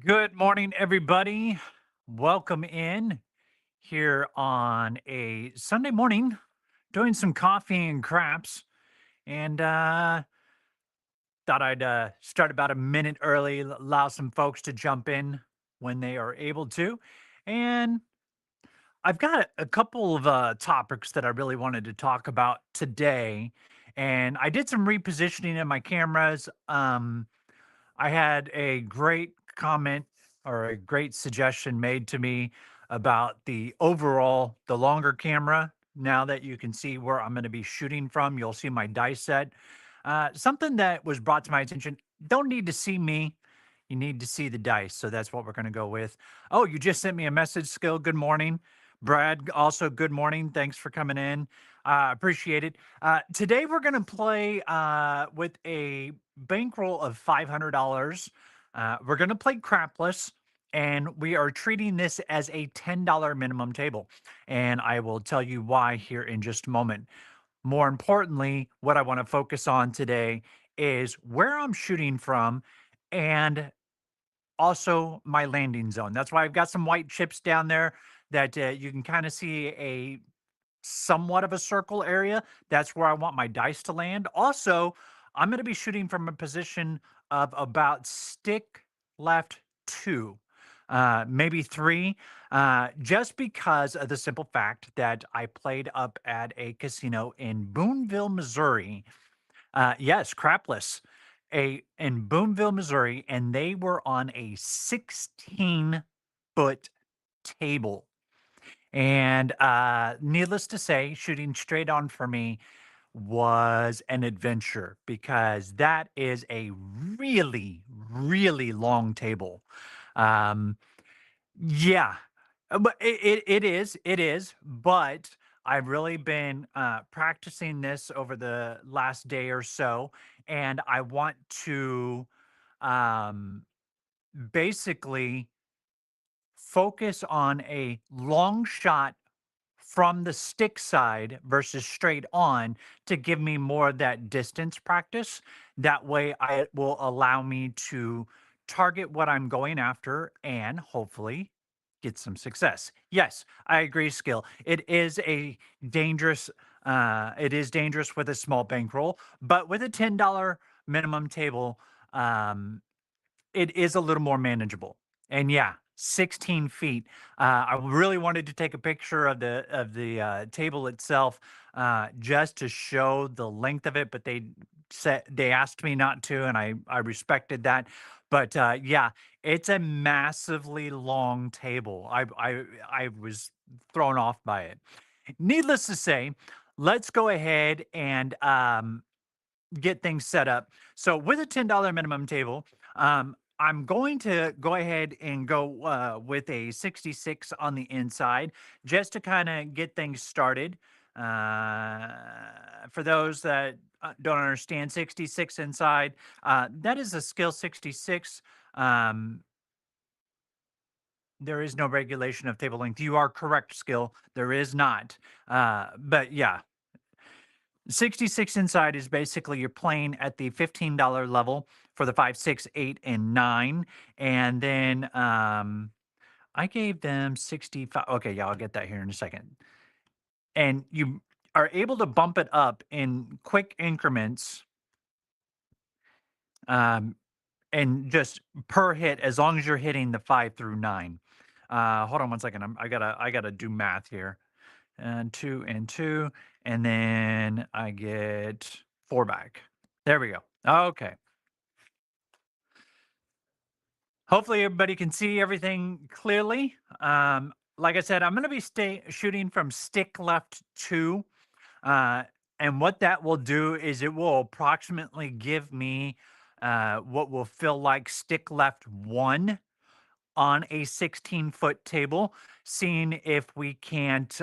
Good morning, everybody. Welcome in here on a Sunday morning, doing some coffee and craps. And thought I'd start about a minute early, allow some folks to jump in when they are able to. And I've got a couple of topics that I really wanted to talk about today. And I did some repositioning in my cameras. I had a great comment or a great suggestion made to me about the longer camera. Now that you can see where I'm going to be shooting from, you'll see my dice set. Something that was brought to my attention. Don't need to see me. You need to see the dice. So that's what we're going to go with. Oh, you just sent me a message, Skill. Good morning. Brad, also good morning. Thanks for coming in. Appreciate it. Today we're going to play with a bankroll of $500. We're going to play crapless, and we are treating this as a $10 minimum table. And I will tell you why here in just a moment. More importantly, what I want to focus on today is where I'm shooting from and also my landing zone. That's why I've got some white chips down there that you can kind of see a somewhat of a circle area. That's where I want my dice to land. Also, I'm going to be shooting from a position of about stick left two, maybe three, just because of the simple fact that I played up at a casino in Boonville, Missouri. Yes, crapless. In Boonville, Missouri, and they were on a 16-foot table. And needless to say, shooting straight on for me was an adventure because that is a really, really long table. Um, yeah, but it is, but I've really been practicing this over the last day or so, and I want to um, basically focus on a long shot from the stick side versus straight on to give me more of that distance practice. That way, it will allow me to target what I'm going after and hopefully get some success. Yes, I agree, Skill. It is dangerous with a small bankroll, but with a $10 minimum table, um, it is a little more manageable. And yeah, 16 feet. I really wanted to take a picture of the table itself, just to show the length of it, but they asked me not to, and I respected that. But yeah, it's a massively long table. I was thrown off by it. Needless to say, let's go ahead and get things set up. So with a $10 minimum table, I'm going to go ahead and go with a 66 on the inside just to kind of get things started. For those that don't understand, 66 inside, that is a skill 66. Um, there is no regulation of table length. You are correct, skill. There is not. But yeah, 66 inside is basically you're playing at the $15 level for the 5, 6, 8, and 9. And then I gave them 65. Okay, yeah, I'll get that here in a second. And you are able to bump it up in quick increments, um, and just per hit as long as you're hitting the 5 through 9. Hold on one second. I gotta do math here. And 2 and 2, and then I get 4 back. There we go. Okay. Hopefully everybody can see everything clearly. Like I said, I'm going to be shooting from stick left 2. Uh, and what that will do is it will approximately give me what will feel like stick left 1 on a 16-foot table, seeing if we can't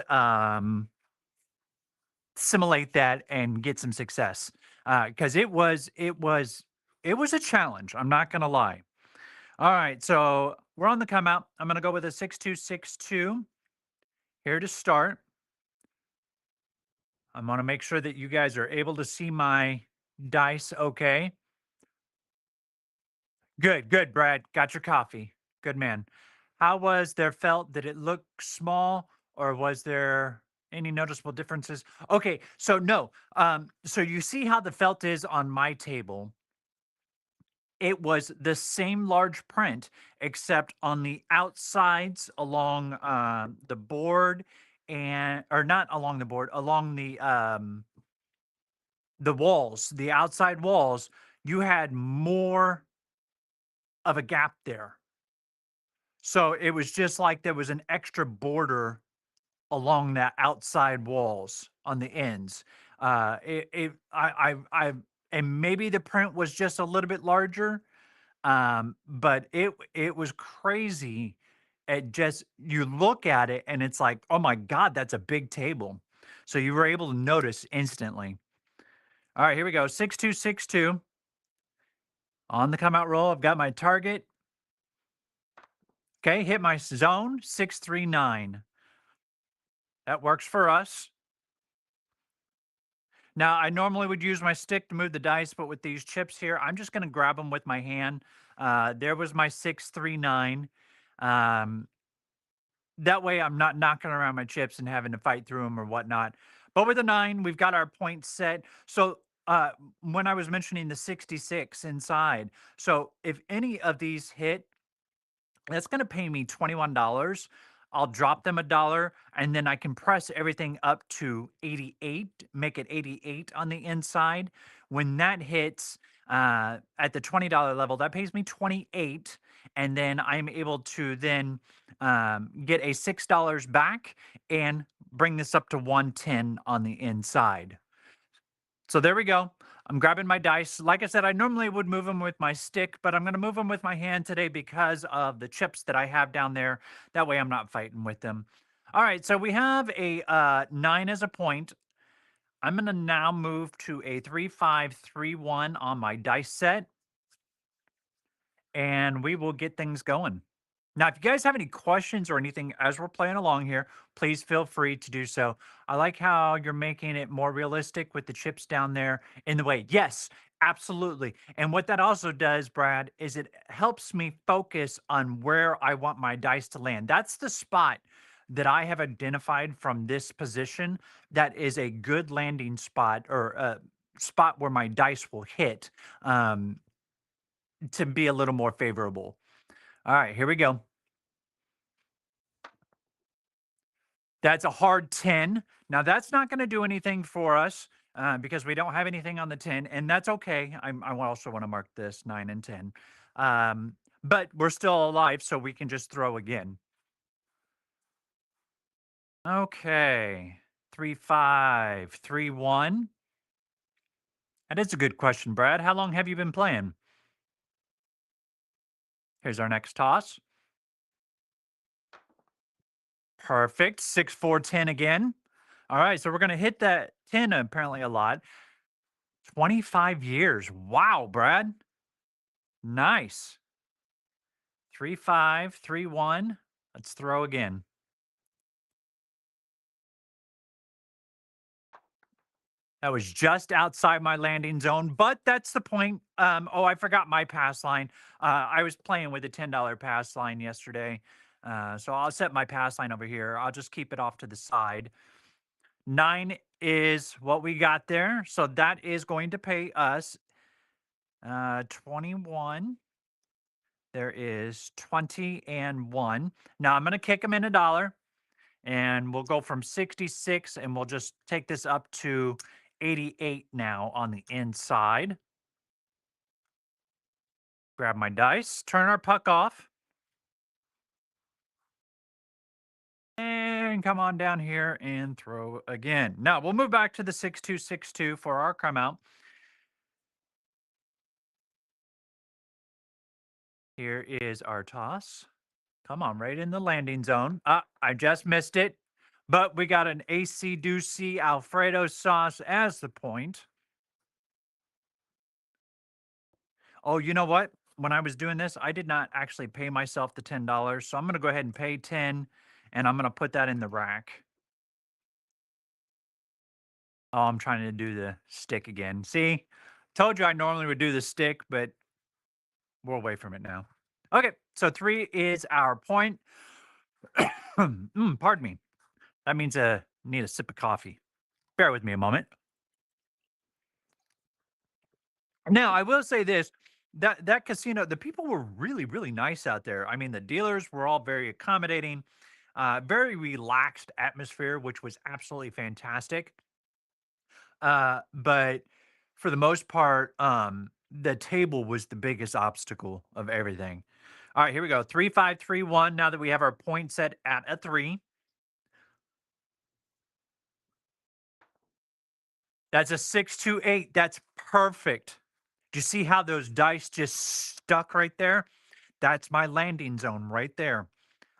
simulate that and get some success. Because it was a challenge. I'm not gonna lie. All right, so we're on the come out. I'm gonna go with a 6262 here to start. I'm gonna make sure that you guys are able to see my dice. Okay, good, good. Brad, got your coffee. Good man. How was their felt? Did it look small or was there any noticeable differences? Okay, so no. So you see how the felt is on my table. It was the same large print, except on the outsides along the board and or not along the board, along the walls, the outside walls, you had more of a gap there. So it was just like there was an extra border along that outside walls on the ends. And maybe the print was just a little bit larger, but it was crazy. It just you look at it and it's like, oh my god, that's a big table. So you were able to notice instantly. All right, here we go. 6262 on the come out roll. I've got my target. Okay, hit my zone 639. That works for us. Now, I normally would use my stick to move the dice, but with these chips here, I'm just going to grab them with my hand. There was my 639. Um, that way, I'm not knocking around my chips and having to fight through them or whatnot. But with a nine, we've got our points set. So uh, when I was mentioning the 66 inside, so if any of these hit, that's gonna pay me $21. I'll drop them a dollar, and then I can press everything up to 88, make it 88 on the inside. When that hits, at the $20 level, that pays me 28, and then I'm able to then, get a $6 back and bring this up to 110 on the inside. So there we go. I'm grabbing my dice. Like I said, I normally would move them with my stick, but I'm going to move them with my hand today because of the chips that I have down there. That way I'm not fighting with them. All right, so we have a 9 as a point. I'm going to now move to a 3-5-3-1 on my dice set, and we will get things going. Now, if you guys have any questions or anything as we're playing along here, please feel free to do so. I like how you're making it more realistic with the chips down there in the way. Yes, absolutely. And what that also does, Brad, is it helps me focus on where I want my dice to land. That's the spot that I have identified from this position that is a good landing spot or a spot where my dice will hit um, to be a little more favorable. All right, here we go. That's a hard 10. Now, that's not going to do anything for us because we don't have anything on the 10, and that's okay. I also want to mark this 9 and 10. But we're still alive, so we can just throw again. Okay. 3-5-3-1. That is a good question, Brad. How long have you been playing? Here's our next toss. Perfect. 6-4-10 again. All right. So we're going to hit that 10 apparently a lot. 25 years. Wow, Brad. Nice. 3-5-3-1. Let's throw again. That was just outside my landing zone, but that's the point. Oh, I forgot my pass line. I was playing with a $10 pass line yesterday. So I'll set my pass line over here. I'll just keep it off to the side. 9 is what we got there. So that is going to pay us 21. There is 20 and 1. Now I'm going to kick them in a dollar. And we'll go from 66 and we'll just take this up to 88 now on the inside. Grab my dice, turn our puck off. And come on down here and throw again. Now we'll move back to the 6262 for our come out. Here is our toss. Come on, right in the landing zone. I just missed it. But we got an AC Doocy Alfredo sauce as the point. Oh, you know what? When I was doing this, I did not actually pay myself the $10. So I'm going to go ahead and pay 10 and I'm going to put that in the rack. Oh, I'm trying to do the stick again. See, told you I normally would do the stick, but we're away from it now. Okay, so 3 is our point. Pardon me. That means need a sip of coffee. Bear with me a moment. Now, I will say this, that casino, the people were really, really nice out there. I mean, the dealers were all very accommodating, very relaxed atmosphere, which was absolutely fantastic. But for the most part, the table was the biggest obstacle of everything. All right, here we go. 3-5-3-1. Now that we have our point set at a 3, that's a 6-2-8. That's perfect. Do you see how those dice just stuck right there? That's my landing zone right there.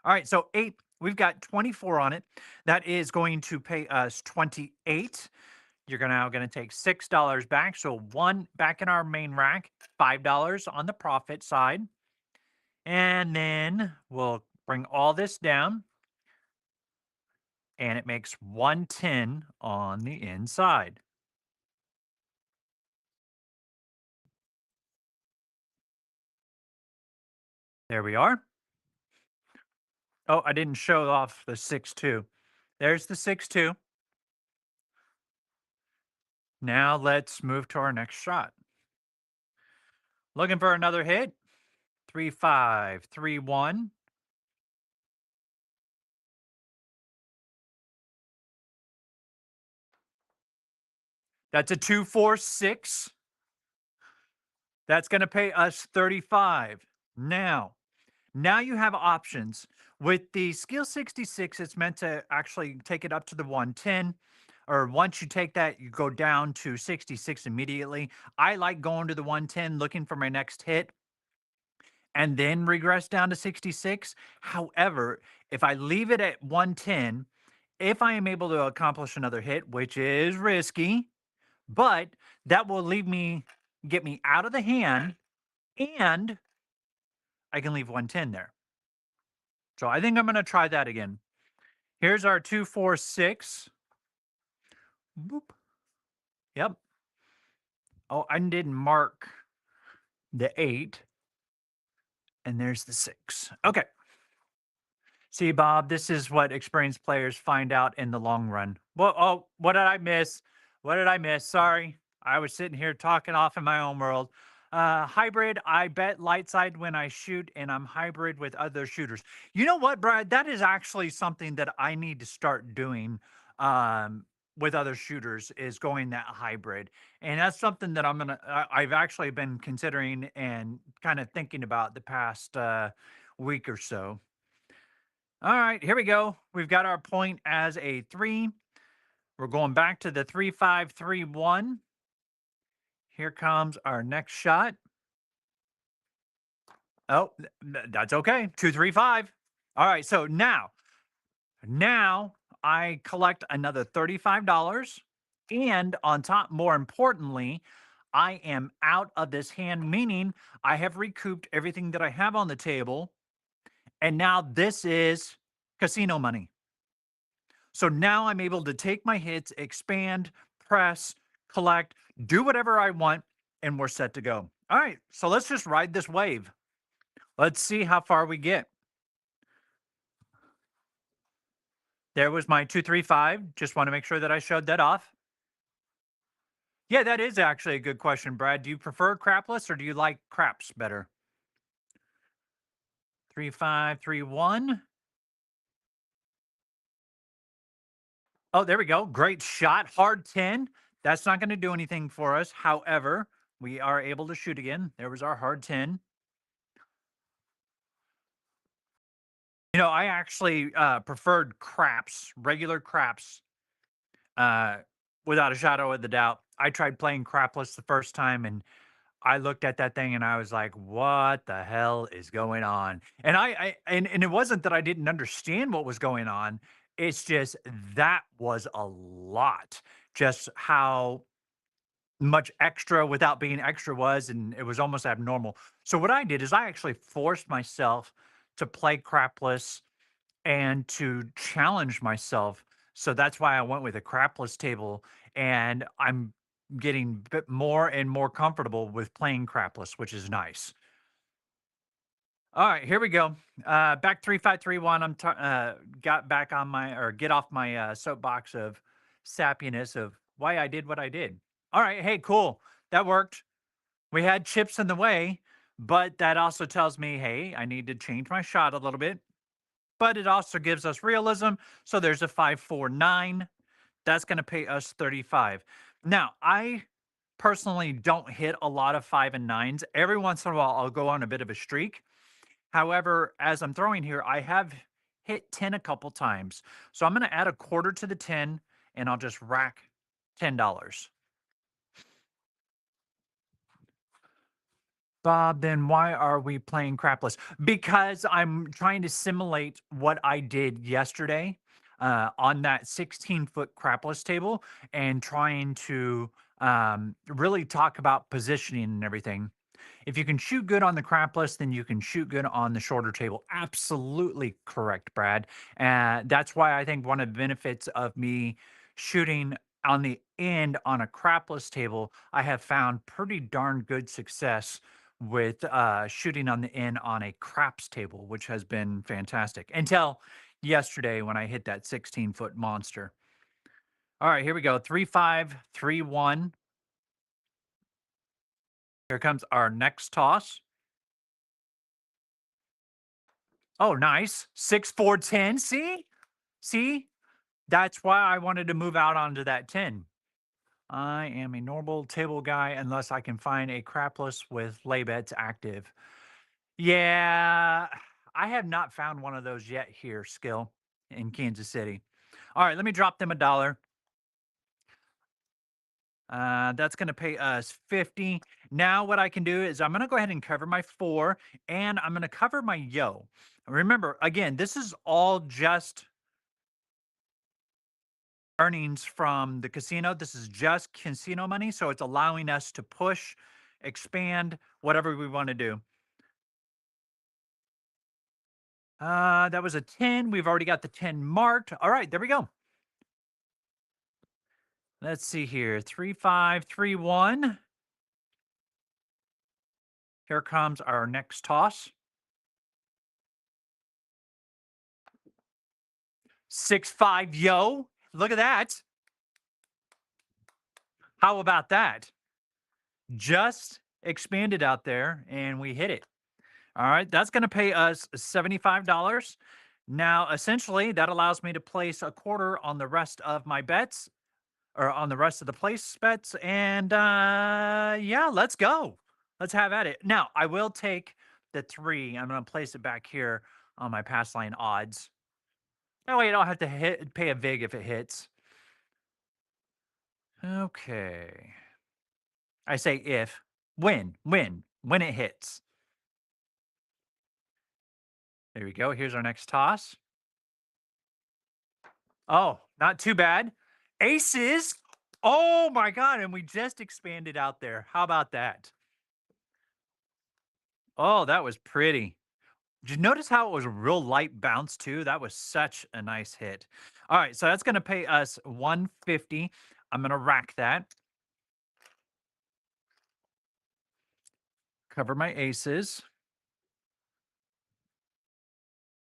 All right, so 8, we've got 24 on it. That is going to pay us 28. You're now going to take $6 back. So 1 back in our main rack, $5 on the profit side. And then we'll bring all this down and it makes 110 on the inside. There we are. Oh, I didn't show off the 6-2. There's the 6-2. Now let's move to our next shot. Looking for another hit. 3-5-3-1. That's a 2-4-6. That's going to pay us 35. Now you have options. With the skill 66, it's meant to actually take it up to the 110. Or once you take that, you go down to 66 immediately. I like going to the 110, looking for my next hit, and then regress down to 66. However, if I leave it at 110, if I am able to accomplish another hit, which is risky, but that will get me out of the hand, and I can leave 110 there. So I think I'm going to try that again. Here's our 2-4-6. Boop. Yep. Oh, I didn't mark the 8. And there's the 6. Okay. See, Bob, this is what experienced players find out in the long run. Well, oh, what did I miss? What did I miss? Sorry. I was sitting here talking off in my own world. Hybrid, I bet light side when I shoot, and I'm hybrid with other shooters. You know what, Brad? That is actually something that I need to start doing with other shooters is going that hybrid. And that's something that I've actually been considering and kind of thinking about the past week or so. All right, here we go. We've got our point as a 3. We're going back to the 3-5-3-1. Here comes our next shot. Oh, that's okay. 2-3-5. All right, so now I collect another $35. And on top, more importantly, I am out of this hand, meaning I have recouped everything that I have on the table. And now this is casino money. So now I'm able to take my hits, expand, press, collect, do whatever I want, and we're set to go. All right, so let's just ride this wave. Let's see how far we get. There was my 2-3-5. Just want to make sure that I showed that off. Yeah, that is actually a good question, Brad. Do you prefer crapless or do you like craps better? 3-5-3-1. Oh, there we go. Great shot. Hard 10. That's not going to do anything for us. However, we are able to shoot again. There was our hard 10. You know, I actually preferred craps, regular craps, uh, without a shadow of the doubt. I tried playing crapless the first time and I looked at that thing and I was like, what the hell is going on? And and it wasn't that I didn't understand what was going on. It's just that was a lot. Just how much extra without being extra was, and it was almost abnormal. So what I did is I actually forced myself to play crapless and to challenge myself. So that's why I went with a crapless table, and I'm getting bit more and more comfortable with playing crapless, which is nice. All right, here we go. Back 3531. Got back on my or get off my soapbox of sappiness of why I did what I did. All right, hey, cool. That worked. We had chips in the way, but that also tells me, hey, I need to change my shot a little bit. But it also gives us realism. So there's a 549. That's going to pay us 35. Now, I personally don't hit a lot of five and nines. Every once in a while, I'll go on a bit of a streak. However, as I'm throwing here, I have hit 10 a couple times. So I'm going to add a quarter to the 10 and I'll just rack $10. Bob, then why are we playing crapless? Because I'm trying to simulate what I did yesterday on that 16-foot crapless table and trying to really talk about positioning and everything. If you can shoot good on the crapless, then you can shoot good on the shorter table. Absolutely correct, Brad. That's why I think one of the benefits of me shooting on the end on a crapless table, I have found pretty darn good success with shooting on the end on a craps table, which has been fantastic until yesterday when I hit that 16-foot monster. All right, here we go. 3531. Here comes our next toss. Oh, nice. 6, 4, 10. See? See? That's why I wanted to move out onto that 10. I am a normal table guy unless I can find a crapless with lay bets active. Yeah, I have not found one of those yet here, Skill, in Kansas City. All right, let me drop them a dollar. That's going to pay us 50. Now, what I can do is I'm going to go ahead and cover my 4 and I'm going to cover my yo. Remember, again, this is all just earnings from the casino. This is just casino money. So it's allowing us to push, expand, whatever we want to do. That was a 10. We've already got the 10 marked. All right, there we go. Let's see here. 3531. Here comes our next toss. 6-5, yo. Look at that. How about that? Just expanded out there and we hit it. All right, that's going to pay us $75. Now, essentially, that allows me to place a quarter on the rest of my bets or on the rest of the place bets. And yeah, let's go. Let's have at it. Now, I will take the 3. I'm going to place it back here on my pass line odds. That way I don't have to pay a vig if it hits. Okay. I say if, when it hits. There we go. Here's our next toss. Oh, not too bad. Aces. Oh my God. And we just expanded out there. How about that? Oh, that was pretty. Did you notice how it was a real light bounce too? That was such a nice hit. All right. So that's going to pay us 150. I'm going to rack that. Cover my aces.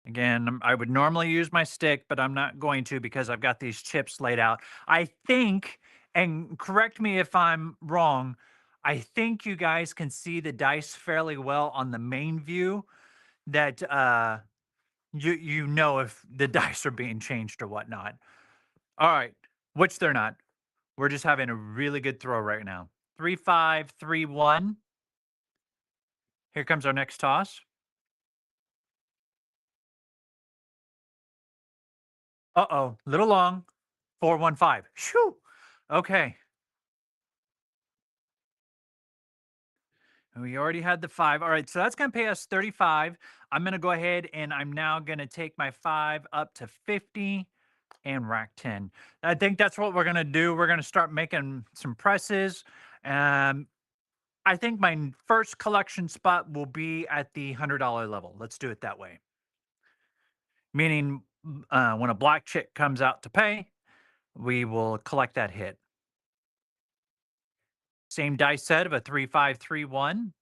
Again, I would normally use my stick, but I'm not going to because I've got these chips laid out. I think, and correct me if I'm wrong, I think you guys can see the dice fairly well on the main view that you know if the dice are being changed or whatnot. All right, which they're not. We're just having a really good throw right now. 3531. Here comes our next toss. Uh-oh, little long. 415. Shoo. Okay. We already had the 5. All right, so that's going to pay us 35. I'm going to go ahead and I'm now going to take my 5 up to 50 and rack 10. I think that's what we're going to do. We're going to start making some presses. Um, I think my first collection spot will be at the $100 level. Let's do it that way. Meaning when a black chick comes out to pay, we will collect that hit. Same dice set of a 3531.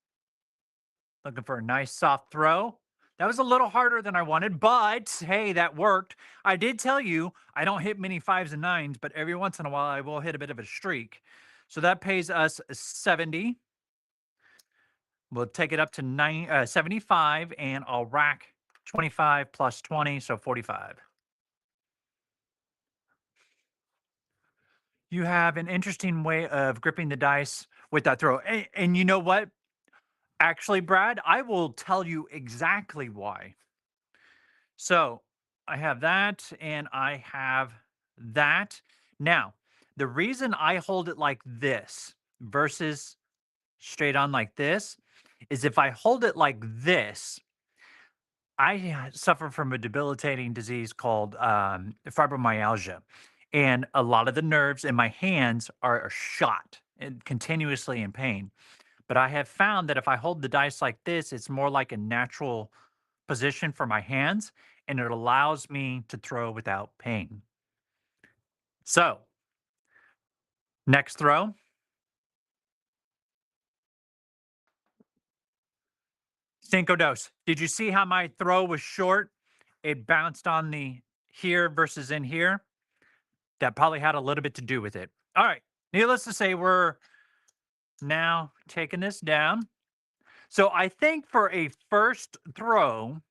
Looking for a nice soft throw. That was a little harder than I wanted, but hey, that worked. I did tell you I don't hit many fives and nines, but every once in a while I will hit a bit of a streak. So that pays us 70. We'll take it up to 75, and I'll rack 25 plus 20, so 45. You have an interesting way of gripping the dice with that throw. And you know what? Actually, Brad, I will tell you exactly why. So I have that and I have that. Now, the reason I hold it like this versus straight on like this is if I hold it like this, I suffer from a debilitating disease called fibromyalgia. And a lot of the nerves in my hands are shot and continuously in pain. But I have found that if I hold the dice like this, it's more like a natural position for my hands and it allows me to throw without pain. So, next throw, cinco dos. Did you see how my throw was short? It bounced on the here versus in here. That probably had a little bit to do with it. All right. Needless to say, we're now taking this down. So I think for a first throw,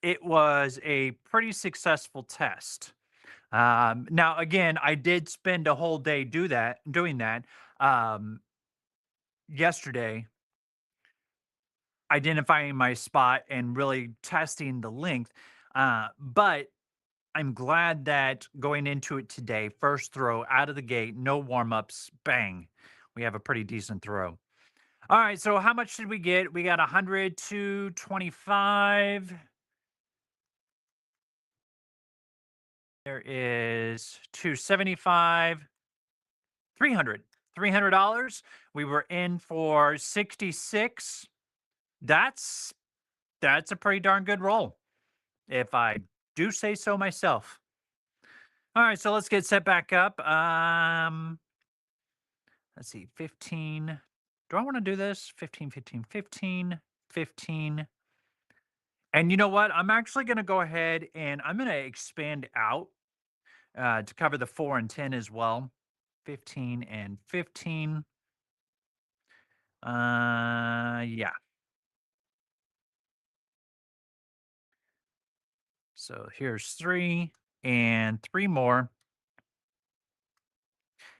it was a pretty successful test. Now, again, I did spend a whole day doing that yesterday, identifying my spot and really testing the length. But I'm glad that going into it today, first throw out of the gate, no warm ups, bang, we have a pretty decent throw. All right, so how much did we get? We got 100 to 25. There is 275, 300. $300. We were in for 66. That's that's a pretty darn good roll, if I do say so myself. All right, so let's get set back up. Let's see, 15. Do I want to do this? 15, 15, 15, 15. And you know what? I'm actually going to go ahead and I'm going to expand out to cover the 4 and 10 as well. 15 and 15. Yeah. So here's 3 and 3 more.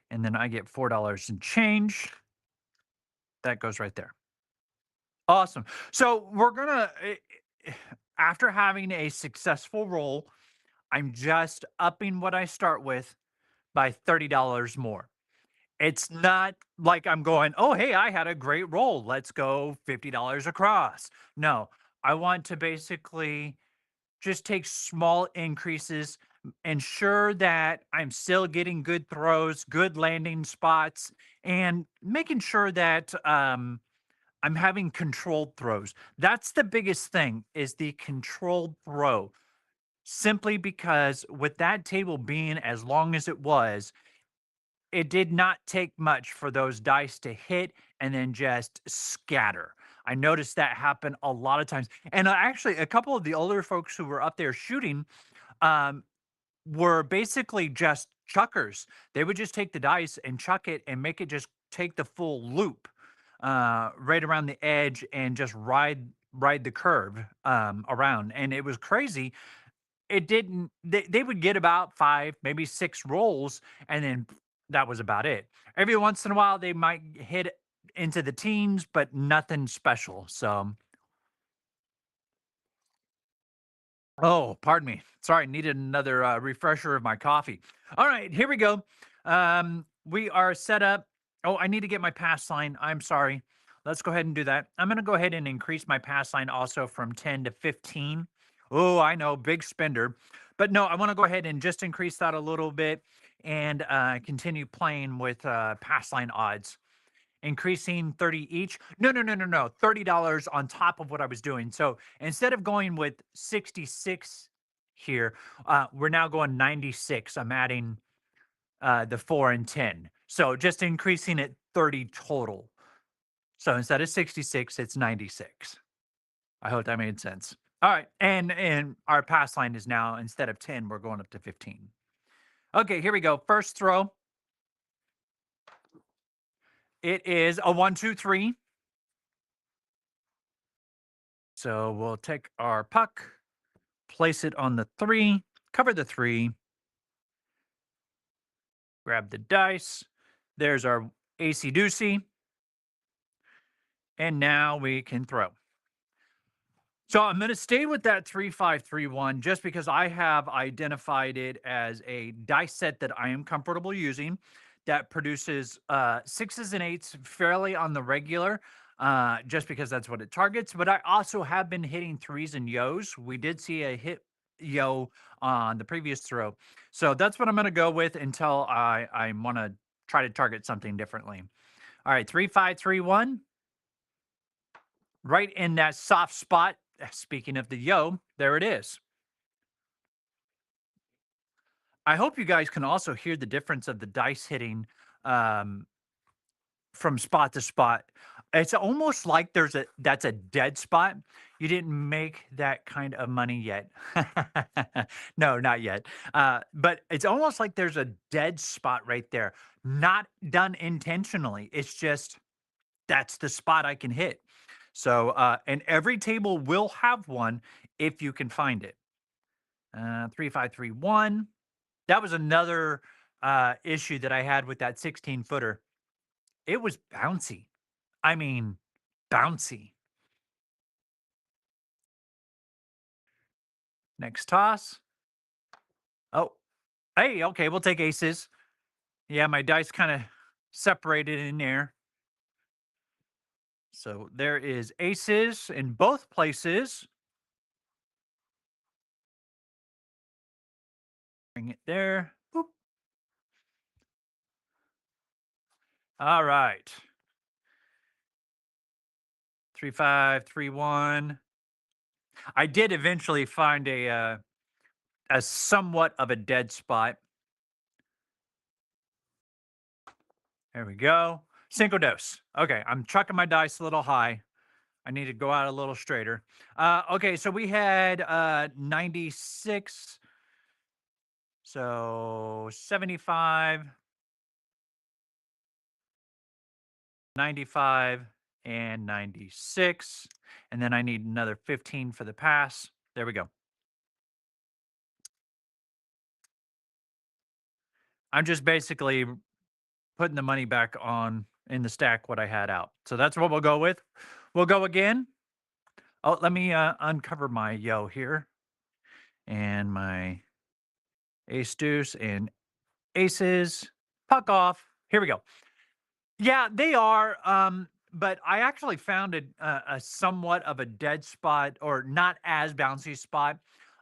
And then I get $4 and change. That goes right there. Awesome. So we're gonna after having a successful roll, I'm just upping what I start with by $30 more. It's not like I'm going, oh, hey, I had a great roll. Let's go $50 across. No, I want to basically just take small increases, ensure that I'm still getting good throws, good landing spots, and making sure that I'm having controlled throws. That's the biggest thing is the controlled throw. Simply because with that table being as long as it was, it did not take much for those dice to hit and then just scatter. I noticed that happen a lot of times. And actually, a couple of the older folks who were up there shooting um, were basically just chuckers. They would just take the dice and chuck it and make it just take the full loop right around the edge and just ride the curve around. And it was crazy. It didn't. They would get about 5, maybe 6 rolls, and then that was about it. Every once in a while, they might hit into the teens, but nothing special. So oh, pardon me. Sorry, needed another refresher of my coffee. All right, here we go. We are set up. Oh, I need to get my pass line. I'm sorry. Let's go ahead and do that. I'm going to go ahead and increase my pass line also from 10 to 15. Oh, I know, big spender. But no, I want to go ahead and just increase that a little bit and continue playing with pass line odds increasing 30 each. No, no, no, no, no. $30 on top of what I was doing. So instead of going with 66 here, we're now going 96. I'm adding the 4 and 10. So just increasing it 30 total. So instead of 66, it's 96. I hope that made sense. All right, and our pass line is now instead of 10, we're going up to 15. Okay, here we go. First throw. It is a 1, 2, 3. So we'll take our puck, place it on the 3, cover the 3, grab the dice. There's our AC doocy. And now we can throw. So I'm going to stay with that 3, 5, 3, 1 just because I have identified it as a dice set that I am comfortable using that produces sixes and eights fairly on the regular, just because that's what it targets. But I also have been hitting threes and yos. We did see a hit yo on the previous throw. So that's what I'm going to go with until I want to try to target something differently. All right, 3, 5, 3, 1. Right in that soft spot. Speaking of the yo, there it is. I hope you guys can also hear the difference of the dice hitting um, from spot to spot. It's almost like that's a dead spot. You didn't make that kind of money yet. No, not yet. But it's almost like there's a dead spot right there. Not done intentionally. It's just that's the spot I can hit. So, and every table will have one if you can find it. 3, 5, 3, 1. That was another issue that I had with that 16 footer. It was bouncy. I mean, bouncy. Next toss. Oh, hey, okay, we'll take aces. Yeah, my dice kind of separated in there. So there is aces in both places. Bring it there. Boop. All right. 3, 5, 3, 1. I did eventually find a somewhat of a dead spot. There we go. Cinco dos. Okay, I'm chucking my dice a little high. I need to go out a little straighter. Okay, so we had 96. So 75, 95, and 96. And then I need another 15 for the pass. There we go. I'm just basically putting the money back on in the stack what I had out. So that's what we'll go with. We'll go again. Oh, let me uncover my yo here and my ace deuce and aces. Puck off. Here we go. Yeah, they are. But I actually found a somewhat of a dead spot or not as bouncy spot.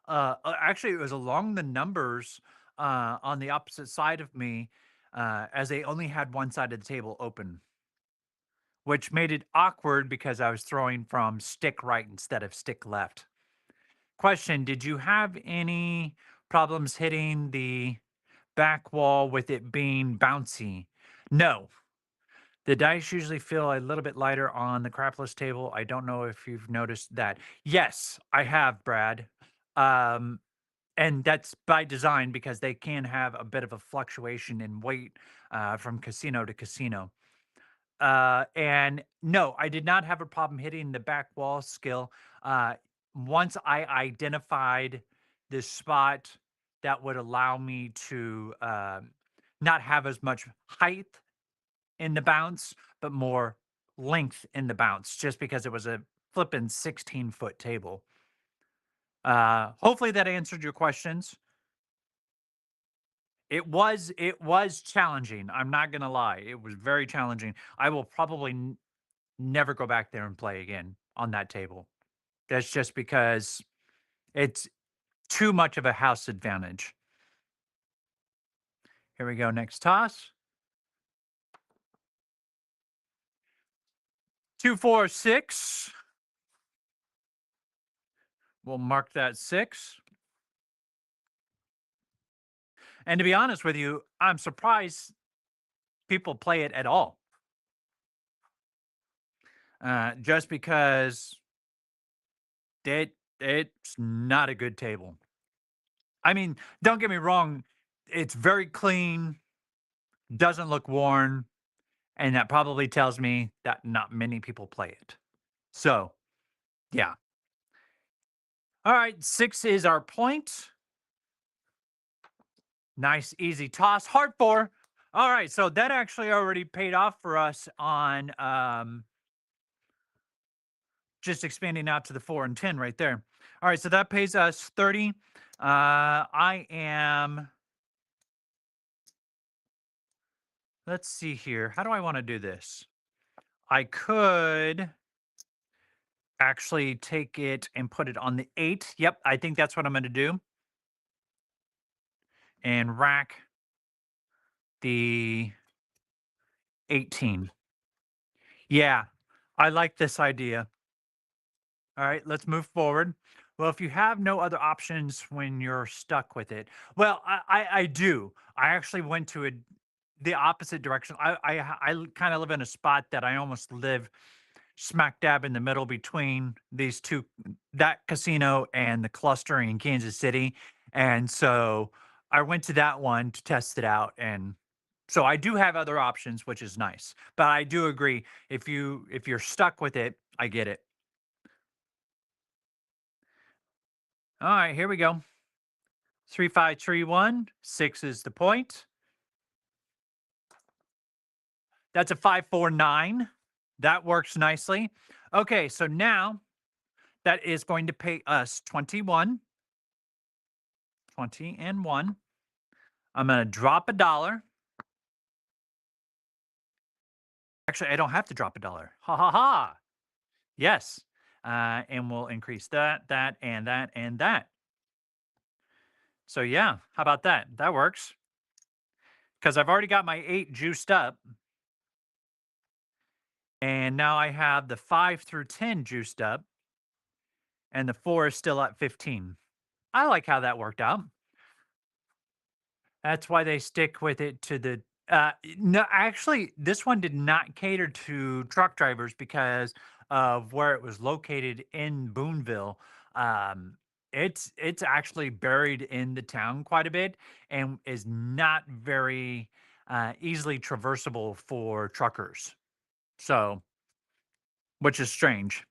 Actually, it was along the numbers on the opposite side of me, as they only had one side of the table open, which made it awkward because I was throwing from stick right instead of stick left. Question: did you have any problems hitting the back wall with it being bouncy? No. The dice usually feel a little bit lighter on the crapless table. I don't know if you've noticed that. Yes, I have, Brad. Um, and that's by design because they can have a bit of a fluctuation in weight from casino to casino. And no, I did not have a problem hitting the back wall skill. Uh, Once I identified this spot that would allow me to not have as much height in the bounce, but more length in the bounce, just because it was a flippin' 16-foot table. Hopefully that answered your questions. It was challenging. I'm not gonna lie. It was very challenging. I will probably never go back there and play again on that table. That's just because it's too much of a house advantage. Here we go. Next toss. 2, 4, 6. We'll mark that 6. And to be honest with you, I'm surprised people play it at all. Just because It's not a good table. I mean, don't get me wrong, it's very clean, doesn't look worn, and that probably tells me that not many people play it. So, yeah. All right, 6 is our point. Nice, easy toss. Hard 4. All right, so that actually already paid off for us on, just expanding out to the 4 and 10 right there. All right, so that pays us 30. I am let's see here. How do I wanna do this? I could actually take it and put it on the 8. Yep, I think that's what I'm gonna do, and rack the 18. Yeah, I like this idea. All right, let's move forward. Well, if you have no other options when you're stuck with it, well, I do. I actually went to the opposite direction. I kind of live in a spot that I almost live smack dab in the middle between these two, that casino and the cluster in Kansas City, and so I went to that one to test it out, and so I do have other options, which is nice. But I do agree, if you're stuck with it, I get it. All right, here we go. 3531. 6 is the point. That's a 549. That works nicely. Okay, so now that is going to pay us 21. 20 and 1. I'm going to drop a dollar. Actually, I don't have to drop a dollar. Ha ha ha. Yes. And we'll increase that, that, and that, and that. So, yeah, how about that? That works because I've already got my 8 juiced up. And now I have the 5 through 10 juiced up, and the 4 is still at 15. I like how that worked out. That's why they stick with it to the no, actually, this one did not cater to truck drivers because of where it was located in Boonville. Um, it's actually buried in the town quite a bit and is not very easily traversable for truckers. So, which is strange.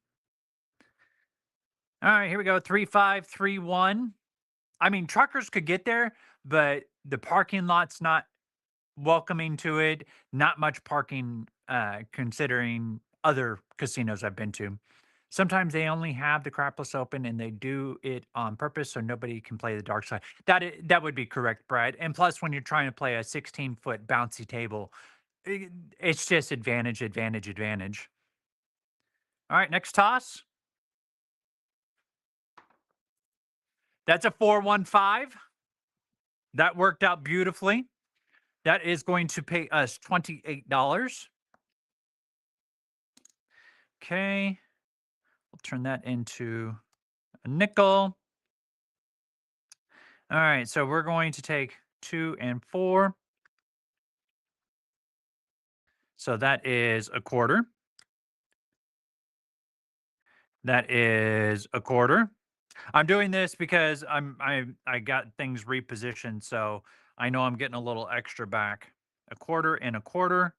All right, here we go. 3531. I mean, truckers could get there, but the parking lot's not welcoming to it. Not much parking, considering other casinos I've been to. Sometimes they only have the crapless open and they do it on purpose so nobody can play the dark side. That would be correct, Brad. And plus, when you're trying to play a 16-foot bouncy table, it's just advantage, advantage, advantage. All right, next toss. That's a 415. That worked out beautifully. That is going to pay us $28. Okay. We'll turn that into a nickel. All right. So we're going to take 2 and 4. So that is a quarter. That is a quarter. I'm doing this because I got things repositioned, so I know I'm getting a little extra back. A quarter and a quarter,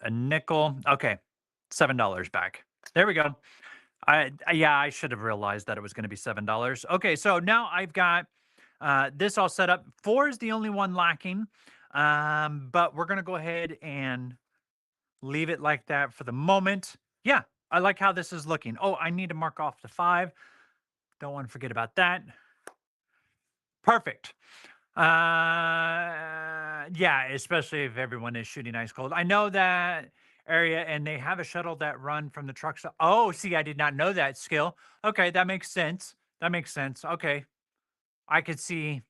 a nickel. Okay, $7 back. There we go. Yeah, I should have realized that it was going to be $7. Okay, so now I've got this all set up. 4 is the only one lacking, but we're going to go ahead and leave it like that for the moment. Yeah, I like how this is looking. Oh, I need to mark off the 5. Don't want to forget about that. Perfect. Yeah, especially if everyone is shooting ice cold. I know that area, and they have a shuttle that run from the truck stop. Oh, see, I did not know that skill. Okay, that makes sense. That makes sense. Okay, I could see.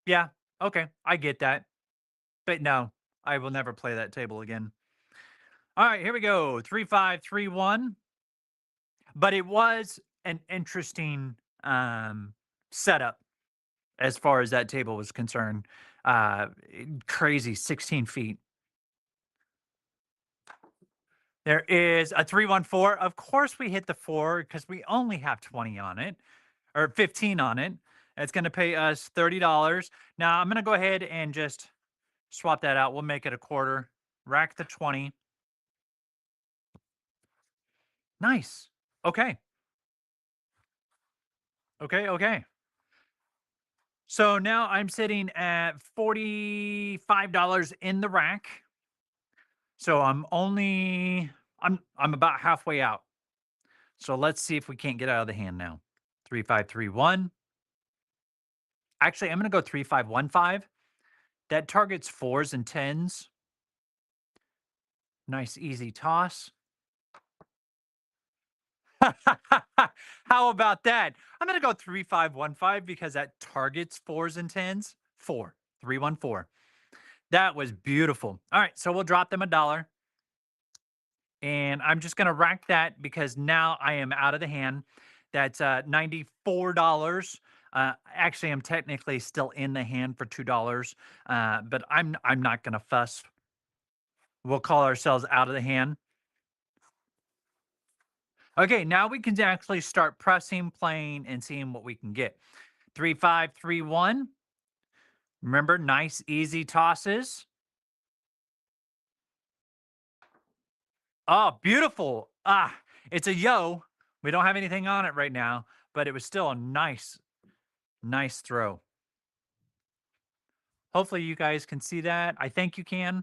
Yeah, okay, I get that. But no, I will never play that table again. All right, here we go. 3531. But it was an interesting setup as far as that table was concerned. Crazy 16 feet. There is a 314. Of course, we hit the four because we only have 20 on it or 15 on it. It's going to pay us $30. Now, I'm going to go ahead and just swap that out. We'll make it a quarter. Rack the 20. Nice. Okay. Okay. Okay. So now I'm sitting at $45 in the rack. So I'm about halfway out. So let's see if we can't get out of the hand now. 3531. Actually, I'm going to go 3515. That targets fours and tens. Nice easy toss. How about that? I'm going to go 3515 because that targets fours and tens. 4314. That was beautiful. All right, so we'll drop them a dollar. And I'm just going to rack that because now I am out of the hand. That's $94. Actually, I'm technically still in the hand for $2, but I'm not going to fuss. We'll call ourselves out of the hand. Okay, now we can actually start pressing, playing, and seeing what we can get. 3531. Remember, nice, easy tosses. Oh, beautiful. It's a yo. We don't have anything on it right now, but it was still a nice, nice throw. Hopefully you guys can see that. I think you can.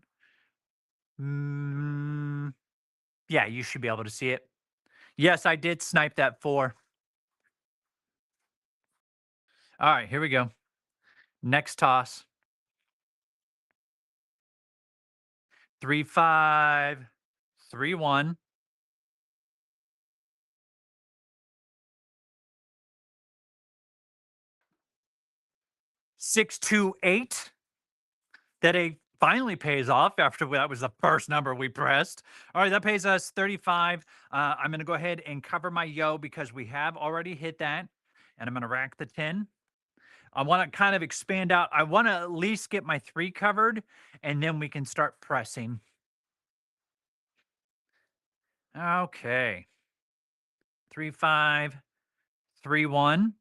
Mm, yeah, you should be able to see it. Yes, I did snipe that four. All right, here we go. Next toss. 3531. 628. That a finally pays off after that was the first number we pressed. All right, that pays us 35. I'm going to go ahead and cover my yo because we have already hit that. And I'm going to rack the 10. I want to kind of expand out. I want to at least get my three covered and then we can start pressing. Okay. 3531.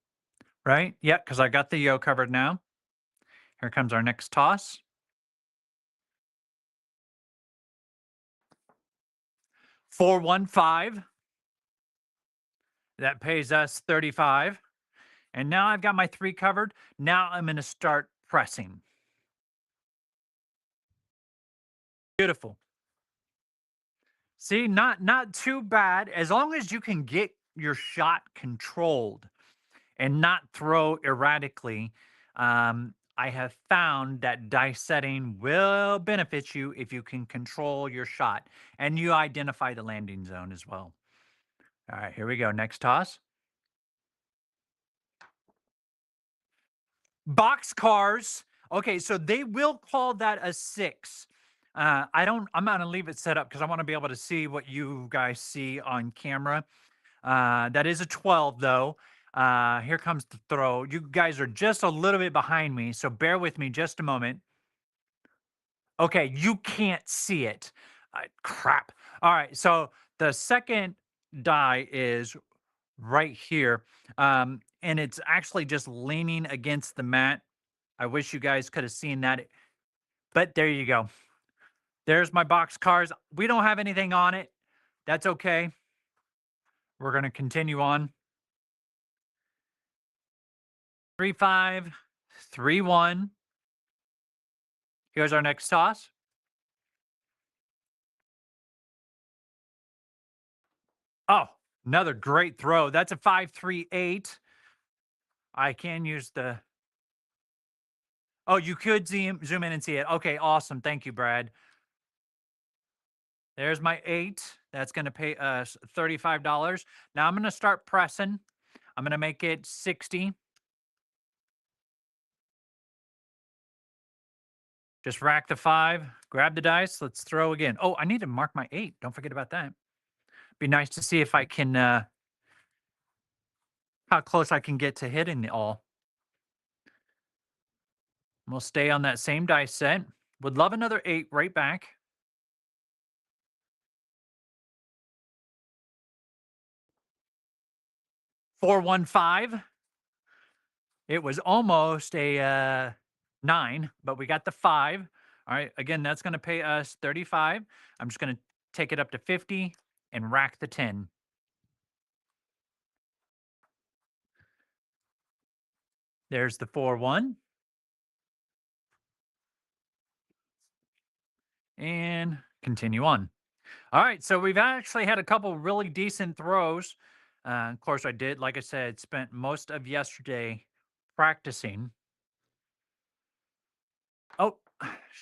Right? Yep, because I got the yo covered now. Here comes our next toss. 415. That pays us 35. And now I've got my three covered. Now I'm going to start pressing. Beautiful. See, not too bad as long as you can get your shot controlled and not throw erratically. I have found that dice setting will benefit you if you can control your shot and you identify the landing zone as well. All right, here we go. Next toss. Box cars. Okay, so they will call that a 6. I'm gonna leave it set up because I want to be able to see what you guys see on camera. That is a 12 though. Here comes the throw. You guys are just a little bit behind me, so bear with me just a moment. Okay, you can't see it. Crap. All right, so the second die is right here. And it's actually just leaning against the mat. I wish you guys could have seen that. But there you go. There's my box cars. We don't have anything on it. That's okay. We're going to continue on. 3531. Here's our next toss. Oh, another great throw. That's a 538. I can use the. Oh, you could zoom in and see it. Okay, awesome. Thank you, Brad. There's my 8. That's going to pay us $35. Now I'm going to start pressing. I'm going to make it 60. Just rack the 5, grab the dice. Let's throw again. Oh, I need to mark my 8. Don't forget about that. Be nice to see if I can, how close I can get to hitting it all. We'll stay on that same dice set. Would love another 8 right back. 415. It was almost a 9, but we got the 5. All right. Again, that's going to pay us 35. I'm just going to take it up to 50 and rack the 10. There's the 4-1. And continue on. All right. So we've actually had a couple really decent throws. Of course, I did, like I said, spent most of yesterday practicing. Oh,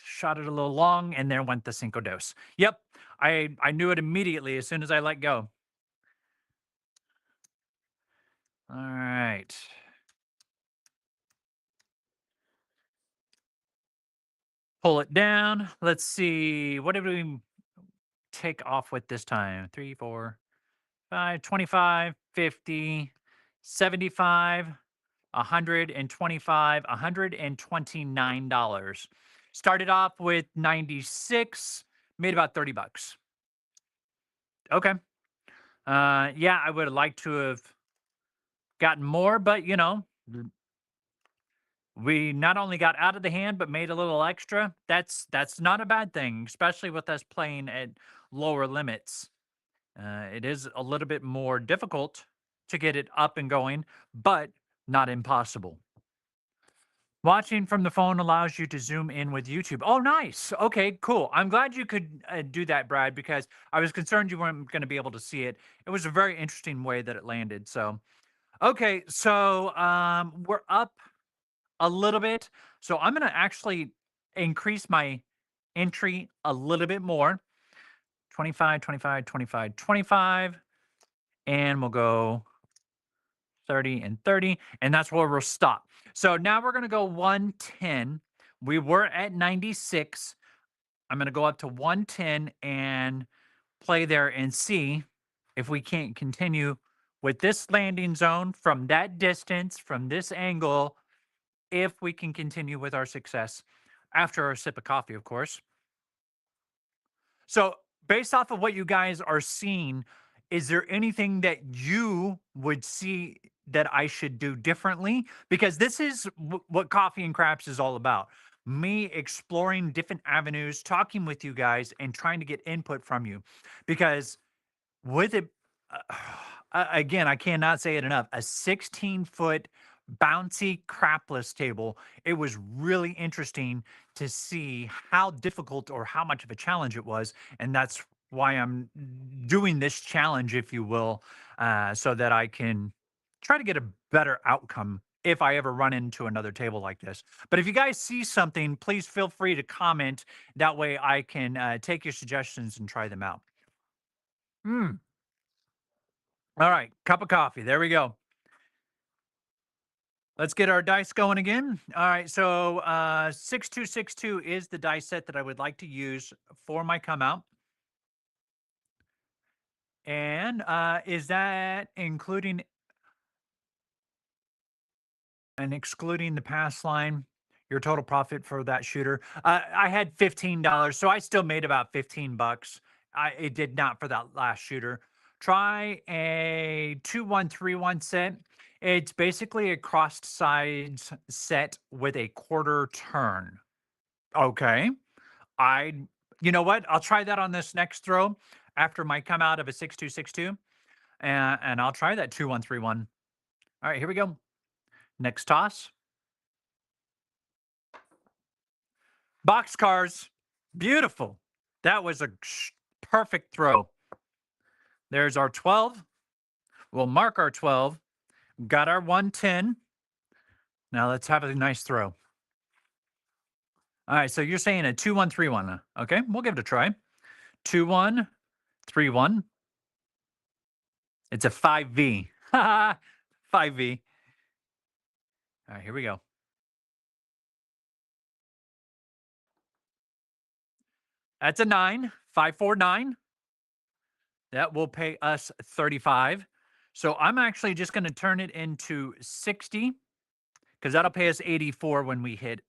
shot it a little long, and there went the Cinco Dose. Yep. I knew it immediately as soon as I let go. All right. Pull it down. Let's see. What did we take off with this time? 3, 4, 5, 25, 50, 75, 125, $129. Started off with 96, made about 30 bucks. Okay. Yeah, I would have liked to have gotten more, but we not only got out of the hand but made a little extra. That's not a bad thing, especially with us playing at lower limits. It is a little bit more difficult to get it up and going, but not impossible. Watching from the phone allows you to zoom in with YouTube. Oh, nice. Okay, cool. I'm glad you could do that, Brad, because I was concerned you weren't going to be able to see it. It was a very interesting way that it landed. So, okay, so we're up a little bit. So I'm going to actually increase my entry a little bit more. 25, 25, 25, 25, and we'll go 30 and 30, and that's where we'll stop. So now we're going to go 110. We were at 96. I'm going to go up to 110 and play there and see if we can't continue with this landing zone from that distance, from this angle, if we can continue with our success after our sip of coffee, of course. So, based off of what you guys are seeing, is there anything that you would see that I should do differently? Because this is what Coffee and Craps is all about. Me exploring different avenues, talking with you guys, and trying to get input from you. Because with it, again, I cannot say it enough. A 16-foot bouncy crapless table. It was really interesting to see how difficult or how much of a challenge it was, and that's why I'm doing this challenge, if you will, so that I can try to get a better outcome if I ever run into another table like this. But if you guys see something, please feel free to comment. That way, I can take your suggestions and try them out. Hmm. All right, cup of coffee. There we go. Let's get our dice going again. All right, so 6262 is the dice set that I would like to use for my come out. And is that including and excluding the pass line, your total profit for that shooter? I had $15, so I still made about 15 bucks. It did not for that last shooter. Try a 2131 set. It's basically a crossed sides set with a quarter turn. Okay. I you know what? I'll try that on this next throw after my come out of a 6262, and I'll try that 2131. All right, here we go. Next toss. Boxcars. Beautiful. That was a perfect throw. There's our 12. We'll mark our 12. Got our 110. Now let's have a nice throw. All right, so you're saying a 2131. Okay, we'll give it a try. 2131. It's a 5V. 5V. All right, here we go. That's a 9. 549. That will pay us 35. So I'm actually just going to turn it into 60 because that'll pay us 84 when we hit.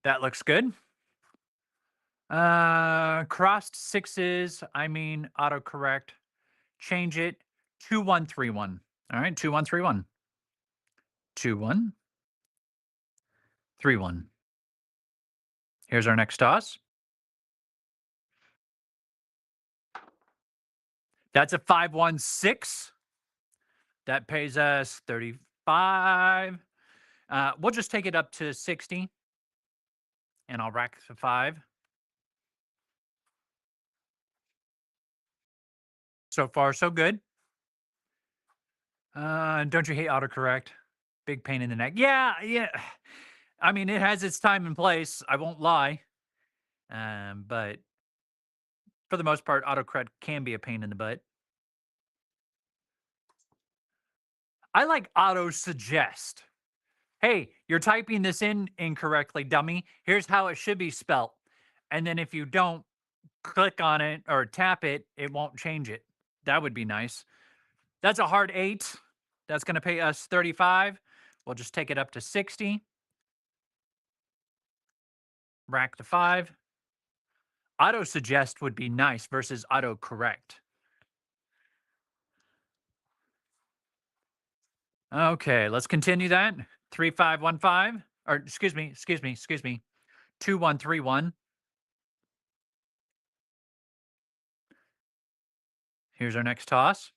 That looks good. Crossed sixes, I mean autocorrect. change it 2131. All right, 2131. 2131. Here's our next toss. That's a 516. That pays us 35. We'll just take it up to 60 and I'll rack the 5. So far, so good. Don't you hate autocorrect? Big pain in the neck. Yeah, yeah. I mean, it has its time and place. I won't lie. But for the most part, autocorrect can be a pain in the butt. I like auto suggest. Hey, you're typing this in incorrectly, dummy. Here's how it should be spelt. And then if you don't click on it or tap it, it won't change it. That would be nice. That's a hard 8. That's going to pay us 35. We'll just take it up to 60. Rack the 5. Auto suggest would be nice versus auto correct. Okay, let's continue that. 3515, or excuse me. 2131. Here's our next toss.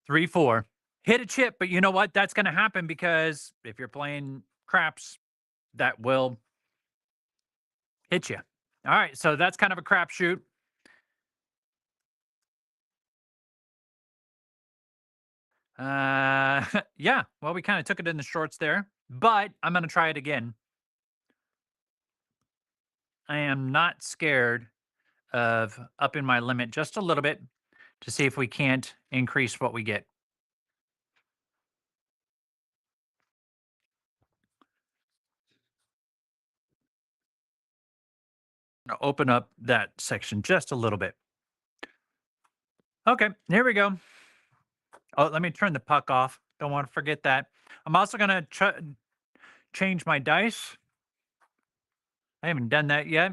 3-4. Hit a chip, but you know what? That's going to happen because if you're playing craps, that will hit you. All right, so that's kind of a crapshoot. Yeah, well, we kind of took it in the shorts there, but I'm going to try it again. I am not scared of upping my limit just a little bit to see if we can't increase what we get. I'll open up that section just a little bit. Okay, here we go. Oh, let me turn the puck off. Don't want to forget that. I'm also going to change my dice. I haven't done that yet.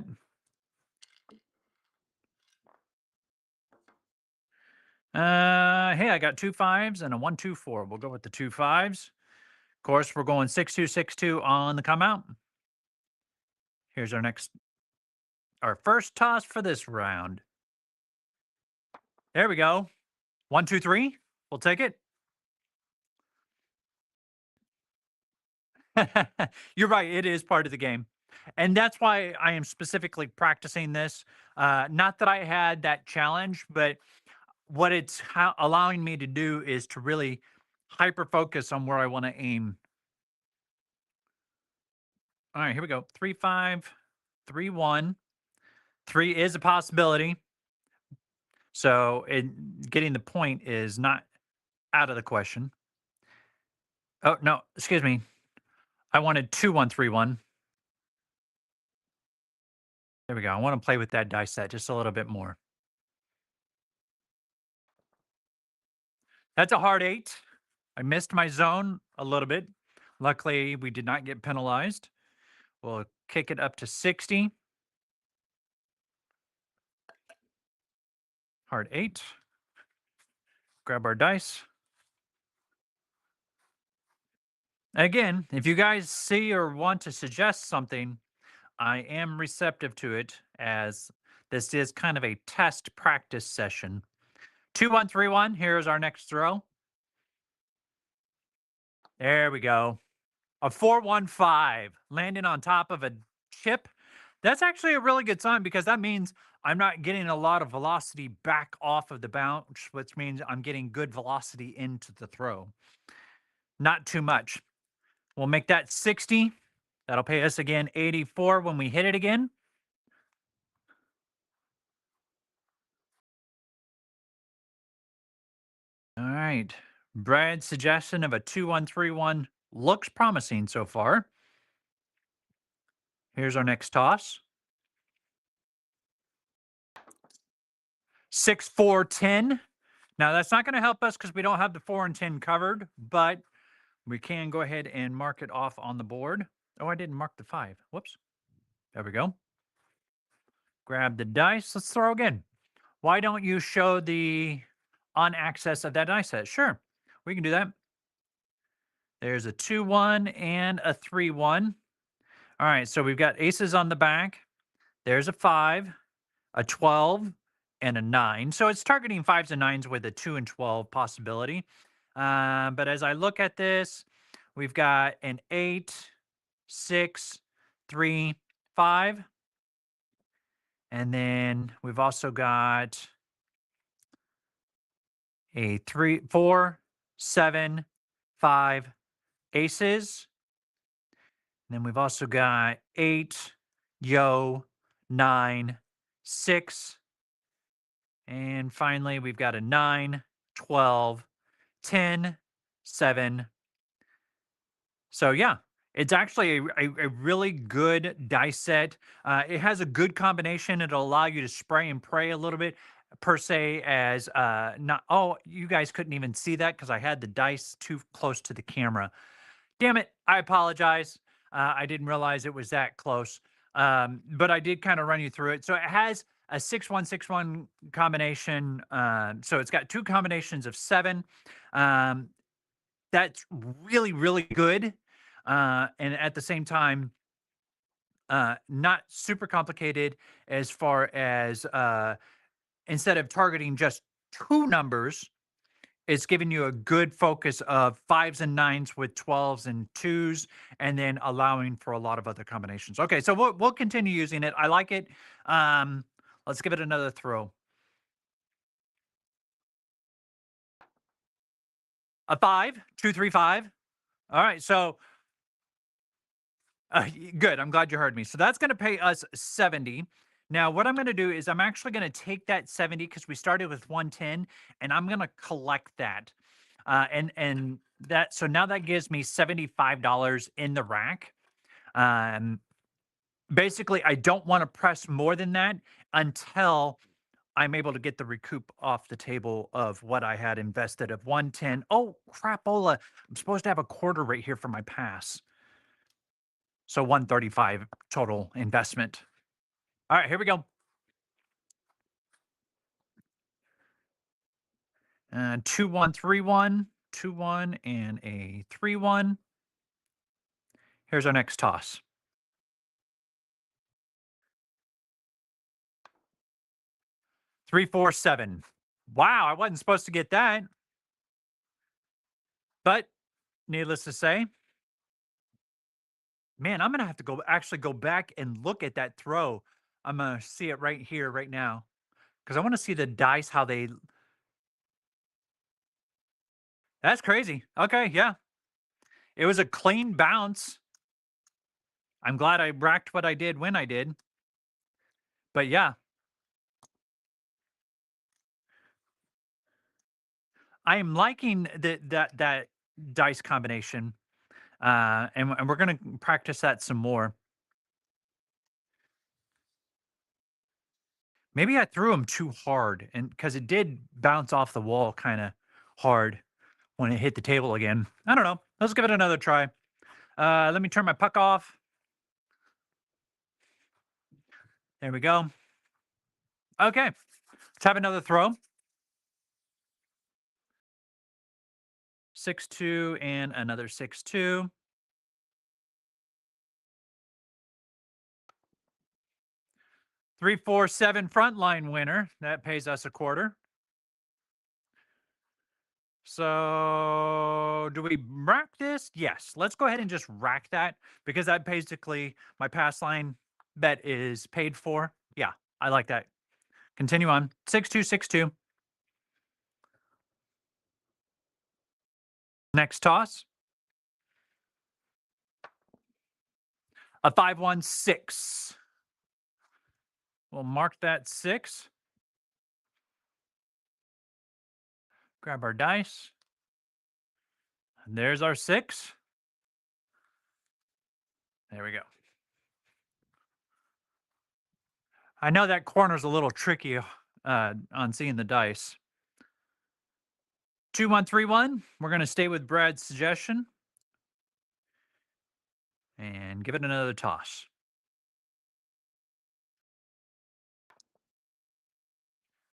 Hey, I got 2 5s and a 1 2 4. We'll go with the 2 5s. Of course, we're going 6 2 6 2 on the come out. Here's our first toss for this round. There we go. 1 2 3. We'll take it. You're right. It is part of the game. And that's why I am specifically practicing this. Not that I had that challenge, but what it's allowing me to do is to really hyper focus on where I want to aim. All right, here we go. 3 5, 3 1. 3 is a possibility. So getting the point is not out of the question. Oh, no, excuse me. I wanted 2 1 3 1. There we go. I want to play with that dice set just a little bit more. That's a hard 8. I missed my zone a little bit. Luckily, we did not get penalized. We'll kick it up to 60. Hard 8. Grab our dice. Again, if you guys see or want to suggest something, I am receptive to it as this is kind of a test practice session. 2 1 3 1. Here's our next throw. There we go. A 4-1-5 landing on top of a chip. That's actually a really good sign because that means I'm not getting a lot of velocity back off of the bounce, which means I'm getting good velocity into the throw. Not too much. We'll make that 60. That'll pay us again 84 when we hit it again. All right. Brad's suggestion of a 2-1-3-1 looks promising so far. Here's our next toss. 6-4-10. Now, that's not going to help us because we don't have the 4 and 10 covered, but we can go ahead and mark it off on the board. Oh, I didn't mark the 5. Whoops. There we go. Grab the dice. Let's throw again. Why don't you show the on access of that dice set? Sure, we can do that. There's a 2-1 and a 3-1. All right, so we've got aces on the back. There's a 5, a 12, and a 9. So it's targeting 5s and 9s with a 2 and 12 possibility. But as I look at this, we've got an 8, 6, 3, 5. And then we've also got a 3, 4, 7, 5 aces. And then we've also got 8, yo, 9, 6. And finally, we've got a 9, 12, 10, 7. So, yeah, it's actually a really good dice set. It has a good combination. It'll allow you to spray and pray a little bit, per se, as not. Oh, you guys couldn't even see that because I had the dice too close to the camera. Damn it. I apologize. I didn't realize it was that close. But I did kind of run you through it. So it has a 6-1-6-1 combination. So it's got two combinations of 7. Um, that's really, really good. And at the same time, not super complicated as far as instead of targeting just 2 numbers, it's giving you a good focus of 5s and 9s with 12s and 2s, and then allowing for a lot of other combinations. Okay, so we'll continue using it. I like it. Let's give it another throw. A 5, 2, 3, 5. All right, so good. I'm glad you heard me. So that's going to pay us 70. Now, what I'm going to do is I'm actually going to take that 70 because we started with 110, and I'm going to collect that. And that, so now that gives me $75 in the rack. Um, Basically, I don't want to press more than that until I'm able to get the recoup off the table of what I had invested of 110. Oh, crapola. I'm supposed to have a quarter right here for my pass. So 135 total investment. All right, here we go. 2-1, 3-1, 2-1, and a 3-1. Here's our next toss. 3-4-7. Wow, I wasn't supposed to get that. But needless to say, man, I'm gonna have to go back and look at that throw. I'm gonna see it right here, right now, because I want to see the dice how they. That's crazy. Okay, yeah, it was a clean bounce. I'm glad I racked what I did when I did. But yeah, I am liking that dice combination, and we're gonna practice that some more. Maybe I threw him too hard, and because it did bounce off the wall kind of hard when it hit the table again. I don't know. Let's give it another try. Let me turn my puck off. There we go. Okay, let's have another throw. 6-2 and another 6-2. 3-4-7 frontline winner. That pays us a quarter. So do we rack this? Yes. Let's go ahead and just rack that because that basically my pass line bet is paid for. Yeah, I like that. Continue on. 6-2, 6-2. Next toss. A 5-1-6. We'll mark that 6. Grab our dice. And there's our 6. There we go. I know that corner's a little tricky on seeing the dice. 2-1-3-1. We're going to stay with Brad's suggestion and give it another toss.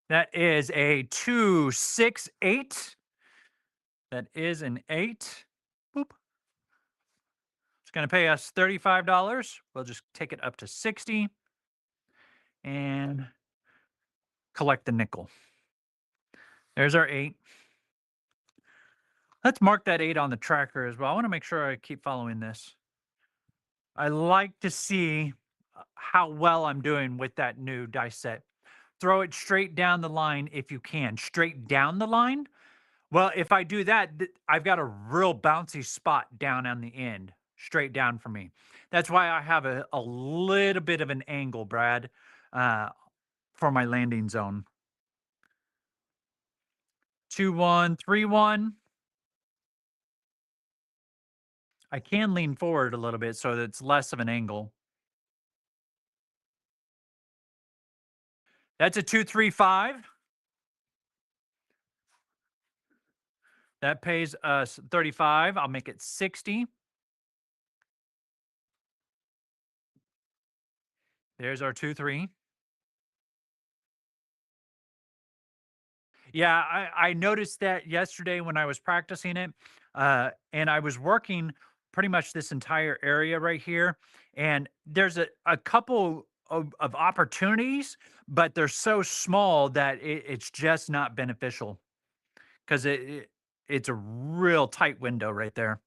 That is a 268. That is an 8. Boop. It's going to pay us $35. We'll just take it up to 60 and collect the nickel. There's our 8. Let's mark that 8 on the tracker as well. I want to make sure I keep following this. I like to see how well I'm doing with that new dice set. Throw it straight down the line if you can. Straight down the line. Well, if I do that, I've got a real bouncy spot down on the end, straight down for me. That's why I have a little bit of an angle, Brad, uh, for my landing zone. 2-1, 3-1. I can lean forward a little bit so that it's less of an angle. That's a 2-3-5. That pays us 35. I'll make it 60. There's our 2-3. Yeah, I noticed that yesterday when I was practicing it, and I was working pretty much this entire area right here. And there's a couple of opportunities, but they're so small that it's just not beneficial because it's a real tight window right there.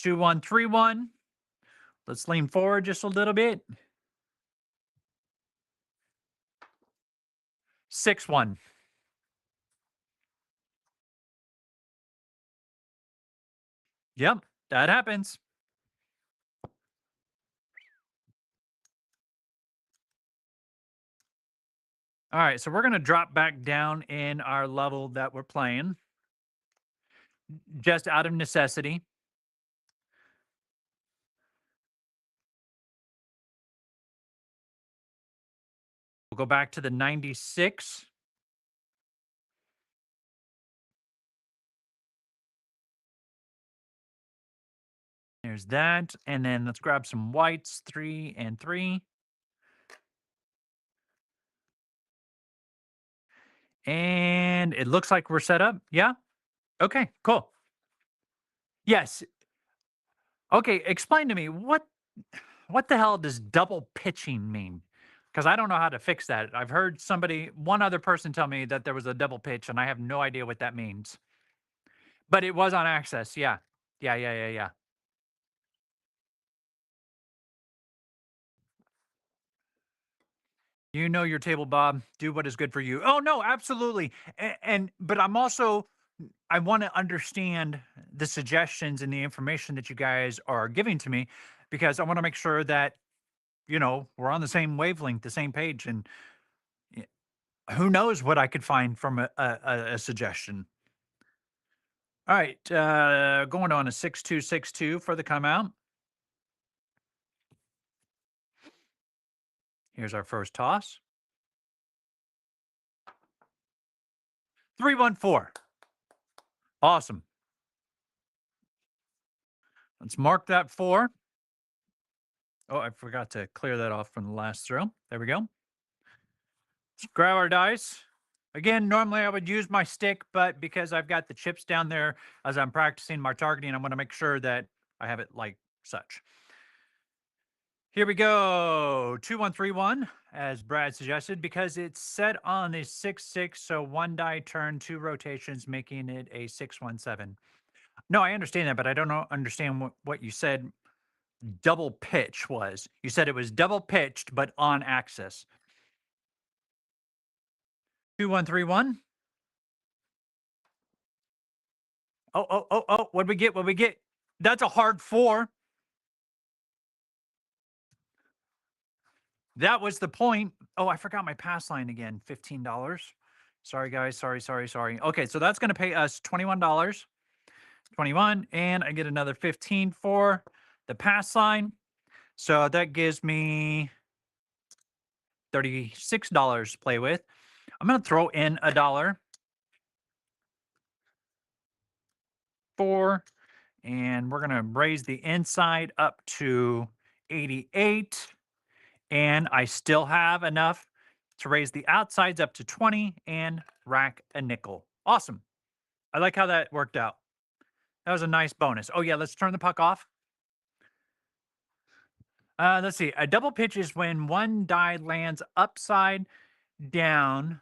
2-1, 3-1. Let's lean forward just a little bit. 6-1. Yep, that happens. All right, so we're going to drop back down in our level that we're playing just out of necessity. We'll go back to the 96. There's that. And then let's grab some whites, 3 and 3. And it looks like we're set up. Yeah. Okay, cool. Yes. Okay, explain to me what the hell does double pitching mean? Because I don't know how to fix that. I've heard one other person tell me that there was a double pitch, and I have no idea what that means. But it was on Access. Yeah. Yeah, yeah, yeah, yeah. You know your table, Bob. Do what is good for you. Oh no, absolutely. But I'm also I want to understand the suggestions and the information that you guys are giving to me because I want to make sure that we're on the same wavelength, the same page, and y- who knows what I could find from a suggestion. All right, going on a 6-2-6-2 for the come out. Here's our first toss. 3-1-4. Awesome. Let's mark that 4. Oh, I forgot to clear that off from the last throw. There we go. Let's grab our dice. Again, normally I would use my stick, but because I've got the chips down there as I'm practicing my targeting, I'm going to make sure that I have it like such. Here we go. 2-1-3-1, as Brad suggested, because it's set on a 6-6. So one die turn, 2 rotations, making it a 6-1-7. No, I understand that, but I don't understand what you said double pitch was. You said it was double pitched, but on axis. 2-1-3-1. Oh, oh, oh, oh. What'd we get? What'd we get? That's a hard 4. That was the point. Oh, I forgot my pass line again. $15. Sorry, guys. Sorry, sorry, sorry. Okay, so that's going to pay us $21. 21. And I get another 15 for the pass line. So that gives me $36 to play with. I'm going to throw in $1 for, and we're going to raise the inside up to 88. And I still have enough to raise the outsides up to 20 and rack a nickel. Awesome. I like how that worked out. That was a nice bonus. Oh, yeah, let's turn the puck off. Let's see. A double pitch is when one die lands upside down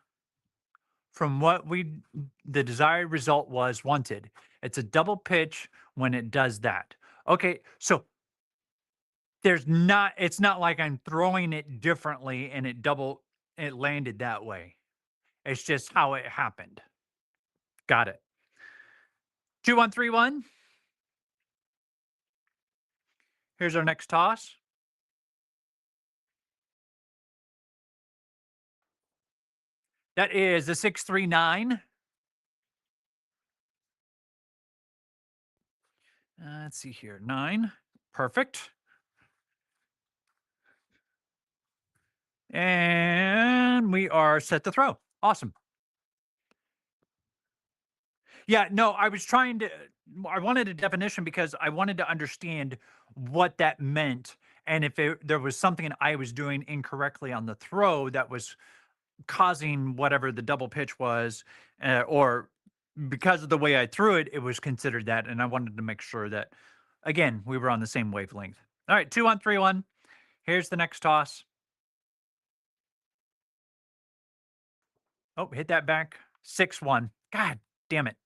from what the desired result was wanted. It's a double pitch when it does that. Okay, so it's not like I'm throwing it differently and it landed that way. It's just how it happened. Got it. 2131. Here's our next toss. That is the 639. Let's see here. 9. Perfect. And we are set to throw. Awesome. Yeah, no, I wanted a definition because I wanted to understand what that meant. And if there was something I was doing incorrectly on the throw that was causing whatever the double pitch was, or because of the way I threw it, it was considered that. And I wanted to make sure that, again, we were on the same wavelength. All right, 2-1-3-1. Here's the next toss. Oh, hit that back. 6-1. God damn it.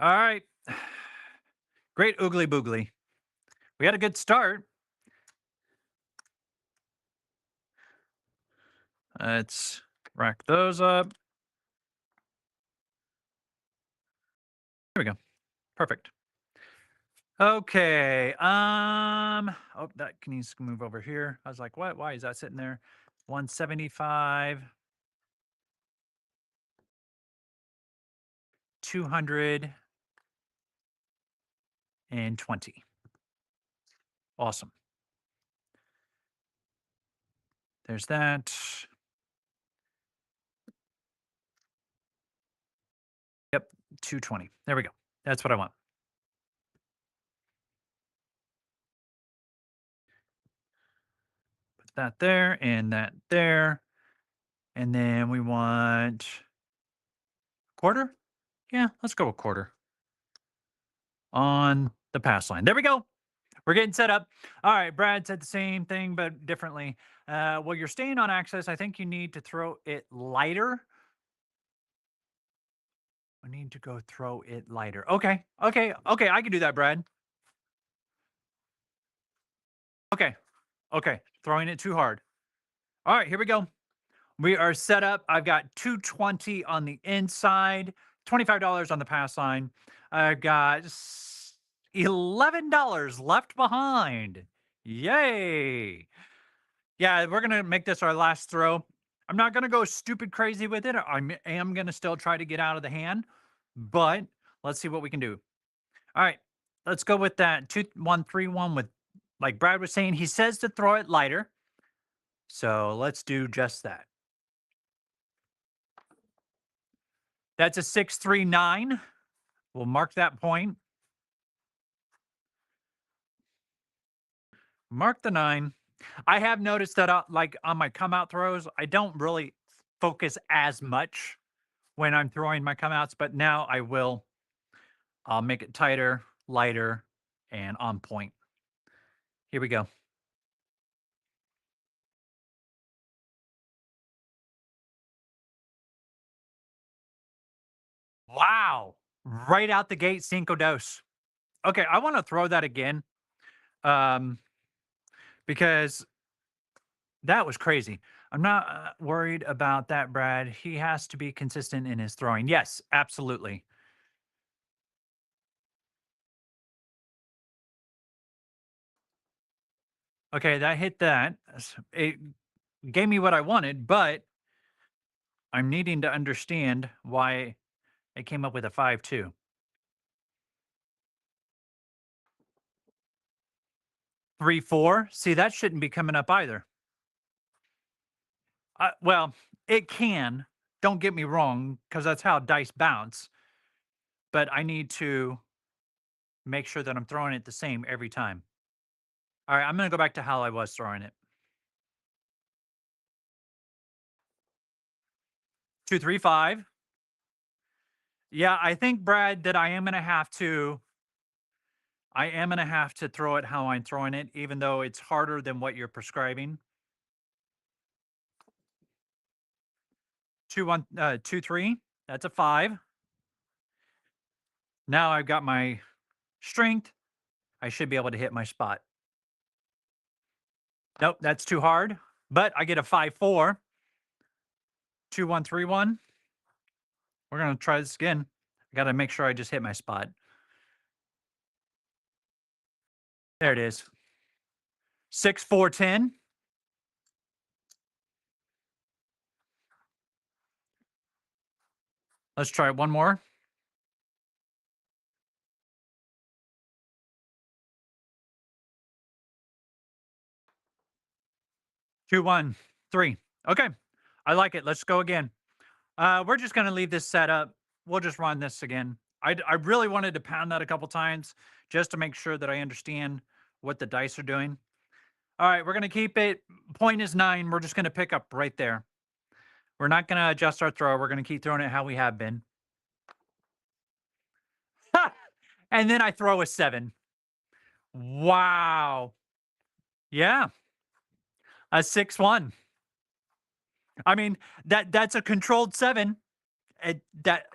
All right. Great oogly boogly. We had a good start. Let's rack those up. There we go. Perfect. Okay. Oh, that needs to move over here. I was like, what? Why is that sitting there? 175. 220. Awesome. There's that. Yep, 220. There we go. That's what I want. Put that there and that there. And then we want quarter. Yeah, let's go with quarter on the pass line. There we go. We're getting set up. All right, Brad said the same thing, but differently. Well, you're staying on access. I think you need to throw it lighter. I need to go throw it lighter. Okay, okay, okay. I can do that, Brad. Okay, okay. Throwing it too hard. All right, here we go. We are set up. I've got 220 on the inside, $25 on the pass line. I've got $11 left behind. Yay. Yeah, we're gonna make this our last throw. I'm not gonna go stupid crazy with it. I am gonna still try to get out of the hand, but let's see what we can do. All right, let's go with that 2-1-3-1 with, like Brad was saying, he says to throw it lighter. So let's do just that. That's a 639. We'll mark that point. Mark the 9. I have noticed that, like on my come out throws, I don't really focus as much when I'm throwing my come outs, but now I will. I'll make it tighter, lighter, and on point. Here we go. Wow. Right out the gate, Cinco Dos. Okay, I want to throw that again. Um, because that was crazy. I'm not worried about that, Brad. He has to be consistent in his throwing. Yes, absolutely. Okay, that hit that. It gave me what I wanted, but I'm needing to understand why it came up with a 5-2. 3-4. See, that shouldn't be coming up either. Well, it can. Don't get me wrong, because that's how dice bounce. But I need to make sure that I'm throwing it the same every time. All right, I'm going to go back to how I was throwing it. 235. Yeah, I think, Brad, that I am gonna have to throw it how I'm throwing it, even though it's harder than what you're prescribing. 2 3. That's a 5. Now I've got my strength. I should be able to hit my spot. Nope, that's too hard. But I get a 5 4. 2 1 3 1. We're gonna try this again. I gotta make sure I just hit my spot. There it is. 6 4 10. Let's try one more. 2 1 3. Okay. I like it. Let's go again. We're just going to leave this set up. We'll just run this again. I really wanted to pound that a couple times just to make sure that I understand what the dice are doing. All right, we're going to keep it. Point is 9. We're just going to pick up right there. We're not going to adjust our throw. We're going to keep throwing it how we have been. Ha! And then I throw a 7. Wow. Yeah. A 6 1. I mean, that's a controlled 7.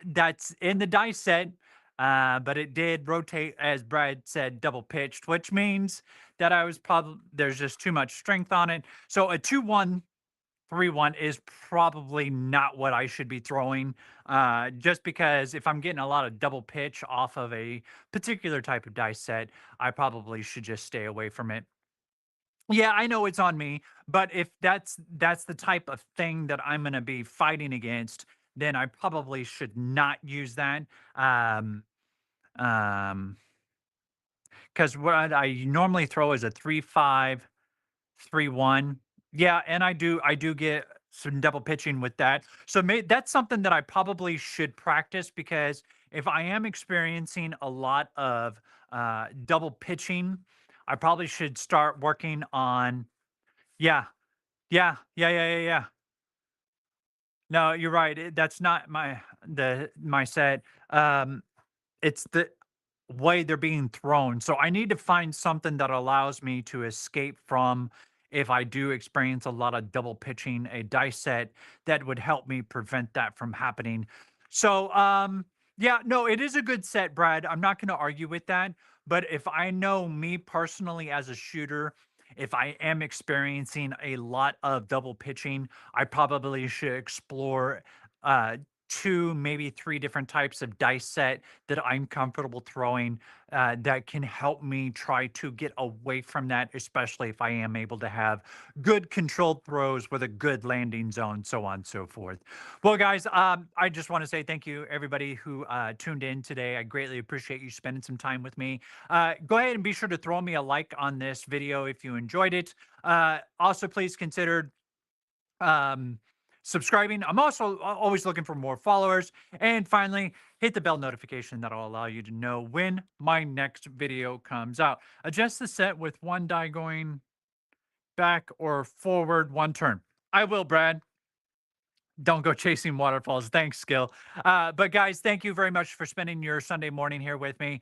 That's in the dice set, but it did rotate, as Brad said, double pitched, which means that I was probably there's just too much strength on it. So a 2 1 3 1 is probably not what I should be throwing. Just because if I'm getting a lot of double pitch off of a particular type of dice set, I probably should just stay away from it. Yeah, I know it's on me, but if that's the type of thing that I'm gonna be fighting against, then I probably should not use that. Um, um, because what I normally throw is a 3 5 3 1. Yeah, and I do get some double pitching with that. So that's something that I probably should practice because if I am experiencing a lot of double pitching, I probably should start working on. Yeah, yeah. No, you're right. That's not my set. It's the way they're being thrown. So I need to find something that allows me to escape from if I do experience a lot of double pitching a dice set that would help me prevent that from happening. So yeah, no, it is a good set, Brad. I'm not going to argue with that, but if I know me personally as a shooter, if I am experiencing a lot of double pitching, I probably should explore uh 2, maybe 3 different types of dice set that I'm comfortable throwing that can help me try to get away from that, especially if I am able to have good controlled throws with a good landing zone, so on and so forth. Well, guys, I just want to say thank you, everybody who tuned in today. I greatly appreciate you spending some time with me. Go ahead and be sure to throw me a like on this video if you enjoyed it. Also, please consider um, subscribing. I'm also always looking for more followers. And finally, hit the bell notification that'll allow you to know when my next video comes out. Adjust the set with one die going back or forward one turn. I will, Brad. Don't go chasing waterfalls. Thanks, Skill. But guys, thank you very much for spending your Sunday morning here with me.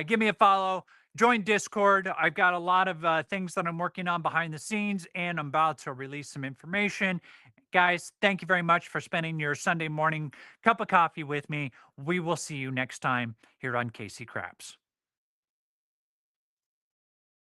Give me a follow. Join Discord. I've got a lot of things that I'm working on behind the scenes, and I'm about to release some information. Guys, thank you very much for spending your Sunday morning cup of coffee with me. We will see you next time here on Casey Craps.